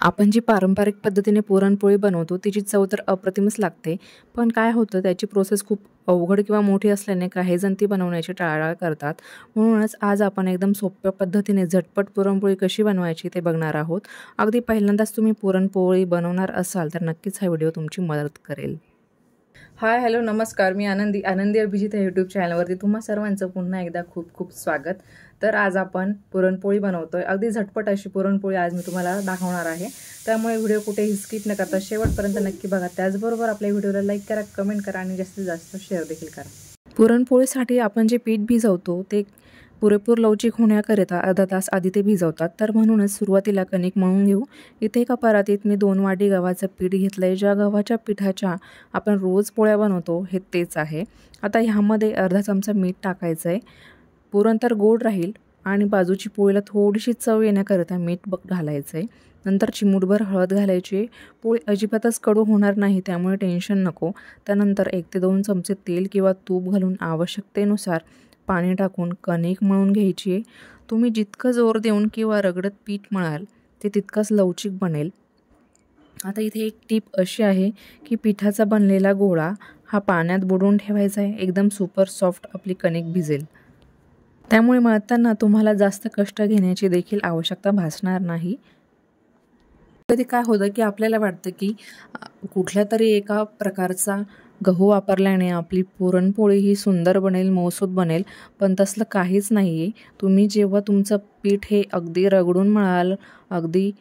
आपण जी पारंपरिक पद्धतीने पुरणपोळी बनवतो तिची चव तर अप्रतिमच लागते. पण काय होतं त्याची प्रोसेस खूप अवघड किंवा मोठी असल्याने काही जण ती बनवण्याची टाळाटाळ करतात. म्हणूनच आज आपण एकदम सोप्या पद्धतीने झटपट पुरणपोळी कशी बनवायची ते बघणार आहोत. अगदी पहिल्यांदाच तुम्ही पुरणपोळी बनवणार असाल तर नक्कीच हा व्हिडिओ तुमची मदत करेल. हाय, हॅलो, नमस्कार. मी आनंदी अभिजित या यूट्यूब चॅनलवरती तुम्हा सर्वांचं पुन्हा एकदा खूप खूप स्वागत. तर आज आपण पुरणपोळी बनवतोय. अगदी झटपट अशी पुरणपोळी आज मी तुम्हाला दाखवणार आहे. त्यामुळे व्हिडिओ कुठेही स्किप न करता शेवटपर्यंत नक्की बघा. त्याचबरोबर आपल्या व्हिडिओला लाईक करा, कमेंट करा आणि जास्तीत जास्त शेअर देखील करा. पुरणपोळीसाठी आपण जे पीठ भिजवतो ते पुरेपूर लवचिक होण्याकरिता अर्धा तास आधी ते भिजवतात. तर म्हणूनच सुरुवातीला कणिक मळून घेऊ. इथे एका परातीत मी 2 वाटी गव्हाचं पीठ घेतलं आहे. ज्या गव्हाच्या पिठाच्या आपण रोज पोळ्या बनवतो हे तेच आहे. आता ह्यामध्ये अर्धा चमचा मीठ टाकायचं आहे. पुरण तर गोड राहील आणि बाजूची पोळीला थोडीशी चव येण्याकरिता मीठ घालायचं आहे. नंतर चिमूटभर हळद घालायची. पोळी अजिबातच कडू होणार नाही त्यामुळे टेन्शन नको. त्यानंतर 1 ते 2 चमचे तेल किंवा तूप घालून आवश्यकतेनुसार पाणी टाकून कणिक मळून घ्यायची आहे. तुम्ही जितकं जोर देऊन किंवा रगडत पीठ मळाल ते तितकंच लवचिक बनेल. आता इथे एक टीप अशी आहे की पिठाचा बनलेला गोळा हा पाण्यात बुडवून ठेवायचा आहे. एकदम सुपर सॉफ्ट आपली कणिक भिजेल. त्यामुळे मळताना तुम्हाला जास्त कष्ट घेण्याची देखील आवश्यकता भासणार नाही. कधी काय होतं की आपल्याला वाटतं की कुठल्या तरी एका प्रकारचा गहू वापरल्याने आपली पुरणपोळी ही सुंदर बनेल, मऊसूत बनेल, पण तसलं काहीच नाही आहे. तुम्ही जेव्हा तुमचं पीठ हे अगदी रगडून मळाल, अगदी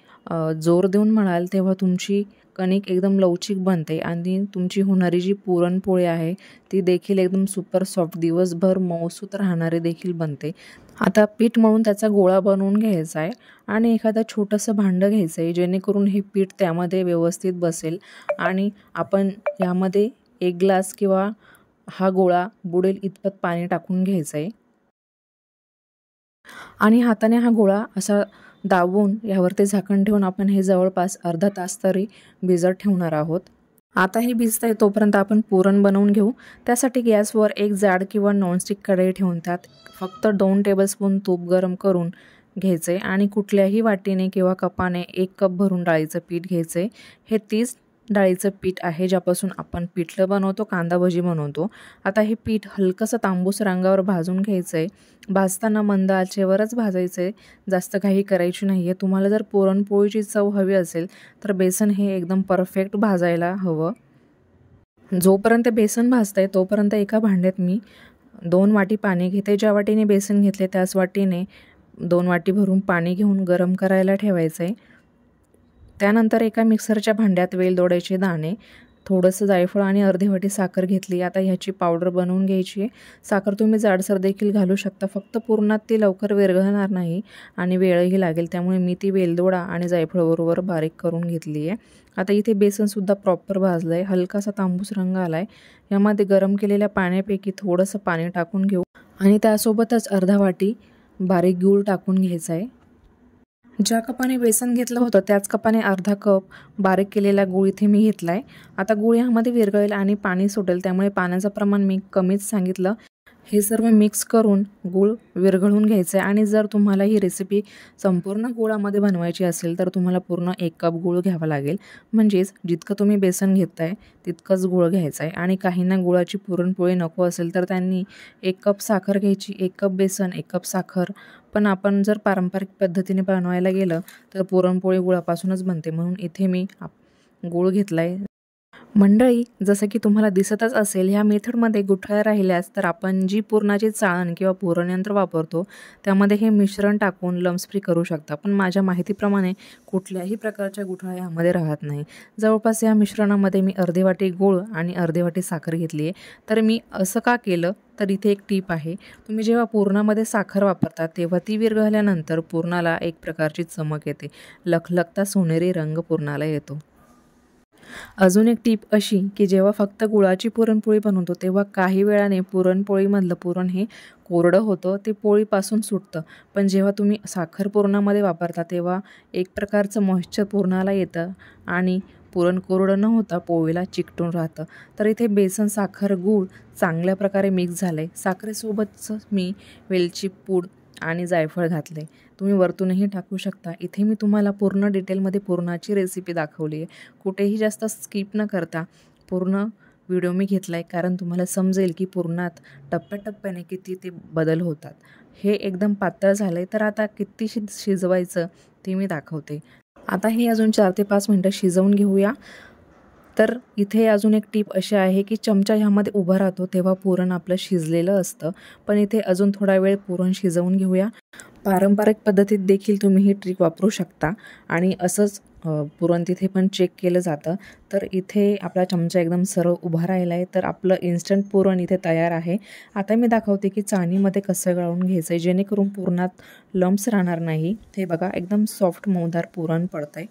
जोर देऊन मळाल, तेव्हा तुमची कणिक एकदम लवचिक बनते आणि तुमची होणारी जी पुरणपोळी आहे ती देखील एकदम सुपर सॉफ्ट, दिवसभर मऊसूत राहणारी देखील बनते. आता पीठ मळून त्याचा गोळा बनवून घ्यायचा आहे आणि एखादं छोटंसं भांडं घ्यायचं आहे जेणेकरून हे पीठ त्यामध्ये व्यवस्थित बसेल आणि आपण यामध्ये 1 ग्लास किंवा हा गोळा बुडेल इतपत पाणी टाकून घ्यायचं आहे आणि हाताने हा गोळा असा दाबून यावरती झाकण ठेवून आपण हे जवळपास अर्धा तास तरी भिजत ठेवणार आहोत. आता हे भिजतंय तोपर्यंत आपण पुरण बनवून घेऊ. त्यासाठी गॅसवर एक जाड किंवा नॉनस्टिक कढई ठेवून त्यात फक्त 2 टेबलस्पून तूप गरम करून घ्यायचं आहे आणि कुठल्याही वाटीने किंवा कपाने 1 कप भरून डाळीचं पीठ घ्यायचं आहे. हे 30 डाळीचं पीठ आहे ज्यापासून आपण पिठलं बनवतो, कांदा भजी बनवतो. आता हे पीठ हलकंसं तांबूस रंगावर भाजून घ्यायचं आहे. भाजताना मंद आचेवरच भाजायचं आहे, जास्त घाई करायची नाही आहे. तुम्हाला जर पुरणपोळीची चव हवी असेल तर बेसन हे एकदम परफेक्ट भाजायला हवं. जोपर्यंत बेसन भाजतंय तोपर्यंत एका भांड्यात मी 2 वाटी पाणी घेते. ज्या वाटीने बेसन घेतले त्याच वाटीने 2 वाटी भरून पाणी घेऊन गरम करायला ठेवायचं आहे. त्यानंतर एका मिक्सरच्या भांड्यात वेलदोड्याचे दाणे, थोडंसं जायफळ आणि अर्धी वाटी साखर घेतली. आता ह्याची पावडर बनवून घ्यायची आहे. साखर तुम्ही जाडसर देखील घालू शकता, फक्त पुरणात ती लवकर विरघळणार नाही आणि वेळही लागेल. त्यामुळे मी ती वेलदोडा आणि जायफळबरोबर बारीक करून घेतली आहे. आता इथे बेसनसुद्धा प्रॉपर भाजलं आहे, हलकासा तांबूस रंग आला आहे. यामध्ये गरम केलेल्या पाण्यापैकी थोडंसं पाणी टाकून घेऊ आणि त्यासोबतच अर्धा वाटी बारीक गूळ टाकून घ्यायचा आहे. ज्या कपाने बेसन घेतलं होतं त्याच कपाने अर्धा कप बारीक केलेला गूळ इथे मी घेतला आहे. आता गूळ ह्यामध्ये विरघळेल आणि पाणी सुटेल, त्यामुळे पाण्याचं प्रमाण मी कमीच सांगितलं. हे सर्व मिक्स करून गूळ विरघळून घ्यायचं आहे आणि जर तुम्हाला ही रेसिपी संपूर्ण गुळामध्ये बनवायची असेल तर तुम्हाला पूर्ण 1 कप गूळ घ्यावा लागेल. म्हणजेच जितकं तुम्ही बेसन घेताय तितकंच गूळ घ्यायचं आहे. आणि काहींना गुळाची पुरणपोळी नको असेल तर त्यांनी 1 कप साखर घ्यायची, 1 कप बेसन, 1 कप साखर. पण आपण जर पारंपरिक पद्धतीने बनवायला गेलं तर पुरणपोळी गुळापासूनच बनते, म्हणून इथे मी गूळ घेतला आहे. मंडळी, जसं की तुम्हाला दिसतच असेल ह्या मेथडमध्ये गुठळ्या राहिल्यास तर आपण जी पुरणाची चाळण किंवा पुरणयंत्र वापरतो त्यामध्ये हे मिश्रण टाकून लम्स फ्री करू शकता. पण माझ्या माहितीप्रमाणे कुठल्याही प्रकारच्या गुठळ्या यामध्ये राहत नाही. जवळपास या मिश्रणामध्ये मी अर्धी वाटी गूळ आणि अर्धी वाटी साखर घेतली आहे. तर मी असं का केलं तर इथे एक टीप आहे. तुम्ही जेव्हा पुरणामध्ये साखर वापरता तेव्हा ती विरघळल्यानंतर पुरणाला एक प्रकारची चमक येते, लखलखता सोनेरी रंग पुरणाला येतो. अजून एक टीप अशी की जेव्हा फक्त गुळाची पुरणपोळी बनवतो तेव्हा काही वेळाने पुरणपोळीमधलं पुरण हे कोरडं होतं, ते पोळीपासून सुटतं. पण जेव्हा तुम्ही साखर पुरणामध्ये वापरता तेव्हा एक प्रकारचं मॉइश्चर पुरणाला येतं आणि पुरण कोरडं न होता पोळीला चिकटून राहतं. तर इथे बेसन, साखर, गूळ चांगल्या प्रकारे मिक्स झालं आहे. साखरेसोबतच मी वेलची पूड आणि जायफळ घातले. तुम्ही वरतूनही टाकू शकता. इथे मी तुम्हाला पूर्ण डिटेलमध्ये पुरणाची रेसिपी दाखवली आहे. कुठेही जास्त स्किप न करता पूर्ण व्हिडिओ मी घेतला आहे, कारण तुम्हाला समजेल की पुरणात टप्प्याटप्प्याने किती ते बदल होतात. हे एकदम पातळ झालं आहे, तर आता किती शिजवायचं ते मी दाखवते. आता हे अजून 4 ते 5 मिनटं शिजवून घेऊया. तर इथे अजून एक टीप अशी आहे की चमचा ह्यामध्ये उभा राहतो तेव्हा पुरण आपलं शिजलेलं असतं, पण इथे अजून थोडा वेळ पुरण शिजवून घेऊया. पारंपरिक पद्धतीत देखील तुम्ही ही ट्रिक वापरू शकता आणि असंच पुरण तिथे पण चेक केलं जातं. तर इथे आपला चमचा एकदम सरळ उभा राहिला आहे, तर आपलं इन्स्टंट पुरण इथे तयार आहे. आता मी दाखवते की चाळणीमध्ये कसं गाळून घ्यायचं आहे जेणेकरून पुरणात लम्प्स राहणार नाही. हे बघा, एकदम सॉफ्ट मऊदार पुरण पडतंय.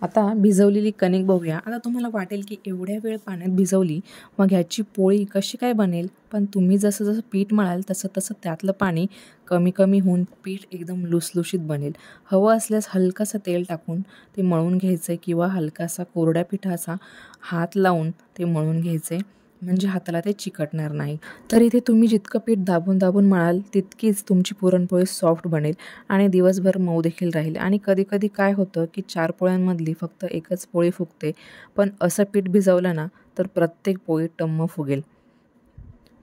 आता भिजवलेली कणिक बघूया. आता तुम्हाला वाटेल की एवढ्या वेळ पाण्यात भिजवली, मग ह्याची पोळी कशी काय बनेल? पण तुम्ही जसं जसं पीठ मळाल तसं तसं त्यातलं पाणी कमी कमी होऊन पीठ एकदम लुसलुशीत बनेल. हवं असल्यास हलकंसं तेल टाकून ते मळून घ्यायचं किंवा हलकासा कोरड्या पिठाचा हात लावून ते मळून घ्यायचे, म्हणजे हाताला ते चिकटणार नाही. तर इथे तुम्ही जितकं पीठ दाबून दाबून मळाल तितकीच तुमची पुरणपोळी सॉफ्ट बनेल आणि दिवसभर मऊ देखील राहील. आणि कधी कधी काय होतं की 4 पोळ्यांमधली फक्त एकच पोळी फुगते, पण असं पीठ भिजवलं ना तर प्रत्येक पोळी टम्म फुगेल.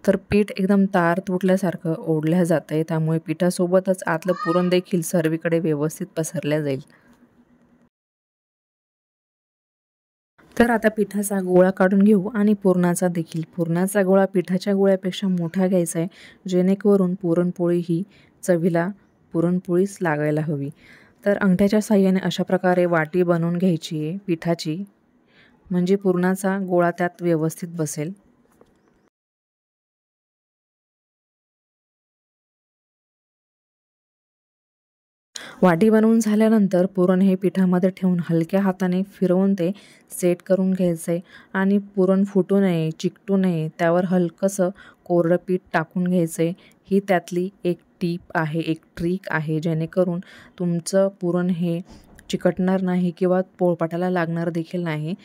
तर पीठ एकदम तार तुटल्यासारखं ओढल्या जातं आहे, त्यामुळे पिठासोबतच आतलं पुरण देखील सर्वीकडे व्यवस्थित पसरल्या जाईल. तर आता पिठाचा गोळा काढून घेऊ आणि पुरणाचा देखील. पुरणाचा गोळा पिठाच्या गोळ्यापेक्षा मोठा घ्यायचा आहे, जेणेकरून पुरणपोळी ही चवीला पुरणपोळीच लागायला हवी. तर अंगठ्याच्या साहाय्याने अशा प्रकारे वाटी बनवून घ्यायची आहे पिठाची, म्हणजे पुरणाचा गोळा त्यात व्यवस्थित बसेल. वाटी बनवून झाल्यानंतर पुरण हे पिठामध्ये ठेवून हलक्या हाताने फिरवून ते सेट करून घ्यायचे आणि पुरण फुटू नये, चिकटू नये, त्यावर हलकंसं कोरडं पीठ टाकून घ्यायचे. ही त्यातली एक टीप आहे, एक ट्रिक आहे, जेणेकरून तुमचं पुरण हे चिकटणार नाही किंवा पोळपाटाला लागणार देखील नाही.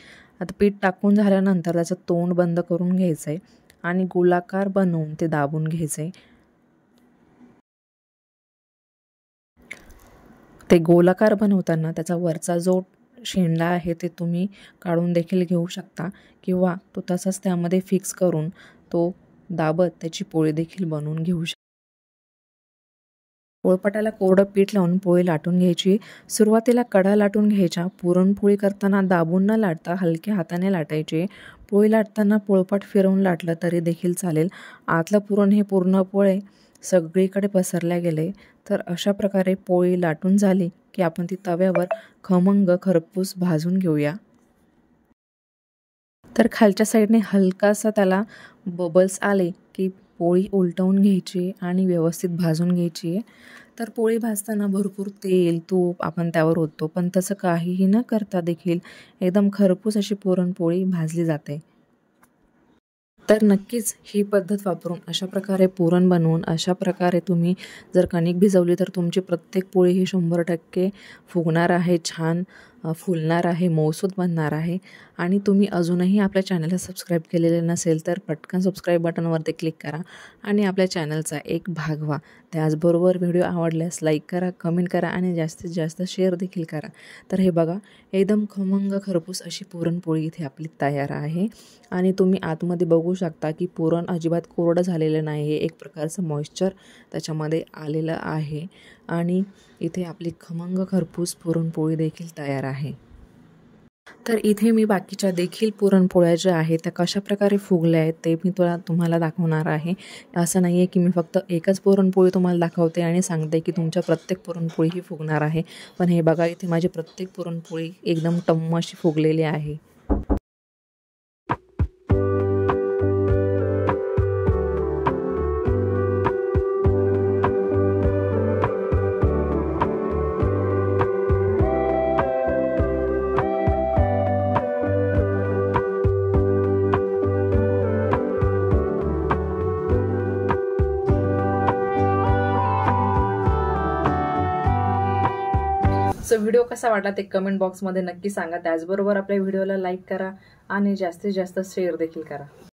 आता पीठ टाकून झाल्यानंतर त्याचं तोंड बंद करून घ्यायचं आहे आणि गोलाकार बनवून ते दाबून घ्यायचं आहे. ते गोलाकार बनवताना त्याचा वरचा जो शेंडा आहे ते तुम्ही काढून देखील घेऊ शकता किंवा तो तसाच त्यामध्ये फिक्स करून तो दाबत त्याची पोळी देखील बनवून घेऊ शकता. पोळपाटाला कोरडं पीठ लावून पोळी लाटून घ्यायची. सुरुवातीला कडा लाटून घ्यायच्या. पुरणपोळी करताना दाबून न लाटता हलक्या हाताने लाटायचे. पोळी लाटताना पोळपाट फिरवून लाटलं तरी देखील चालेल. आतलं पुरण हे पूर्णपणे सगळीकडे पसरल्या गेले. तर अशा प्रकारे पोळी लाटून झाली की आपण ती तव्यावर खमंग खरपूस भाजून घेऊया. तर खालच्या साईडने हलकासा त्याला बबल्स आले की पोळी उलटवून घ्यायची आणि व्यवस्थित भाजून घ्यायची आहे. तर पोळी भाजताना भरपूर तेल, तूप आपण त्यावर ओततो, पण तसं काहीही न करता देखील एकदम खरपूस अशी पुरणपोळी भाजली जाते. तर नक्कीच ही पद्धत वापरून अशा प्रकारे पुरण बनवून अशा प्रकारे तुम्ही जर कणिक भिजवली तर तुमची प्रत्येक पोळी ही 100% फुगणार आहे, छान फुलणार आहे, मऊसूत बनणार आहे. आणि तुम्ही अजूनही आपल्या चॅनलला सबस्क्राईब केलेले नसेल तर पटकन सबस्क्राईब बटनवरती क्लिक करा आणि आपल्या चॅनलचा एक भाग व्हा. त्याचबरोबर व्हिडिओ आवडल्यास लाईक करा, कमेंट करा आणि जास्तीत जास्त शेअर देखील करा. तर हे बघा, एकदम खमंग खरपूस अशी पुरणपोळी इथे आपली तयार आहे. आणि तुम्ही आतमध्ये बघू शकता की पुरण अजिबात कोरडं झालेलं नाही आहे, एक प्रकारचं मॉइश्चर त्याच्यामध्ये आलेलं आहे. आणि इथे आपली खमंग खरपूस पुरणपोळी देखील तयार आहे. तर इथे मी बाकीच्या देखील पुरणपोळ्या ज्या आहेत त्या कशा प्रकारे फुगल्या आहेत ते मी तुम्हाला दाखवणार आहे. असं नाही आहे की मी फक्त एकच पुरणपोळी तुम्हाला दाखवते आणि सांगते की तुमच्या प्रत्येक पुरणपोळी ही फुगणार आहे. पण हे बघा, इथे माझी प्रत्येक पुरणपोळी एकदम टम्म अशी फुगलेली आहे. सो व्हिडिओ कसा वाटला ते कमेंट बॉक्समध्ये नक्की सांगा. त्याचबरोबर आपल्या व्हिडिओला लाईक करा आणि जास्तीत जास्त शेअर देखील करा.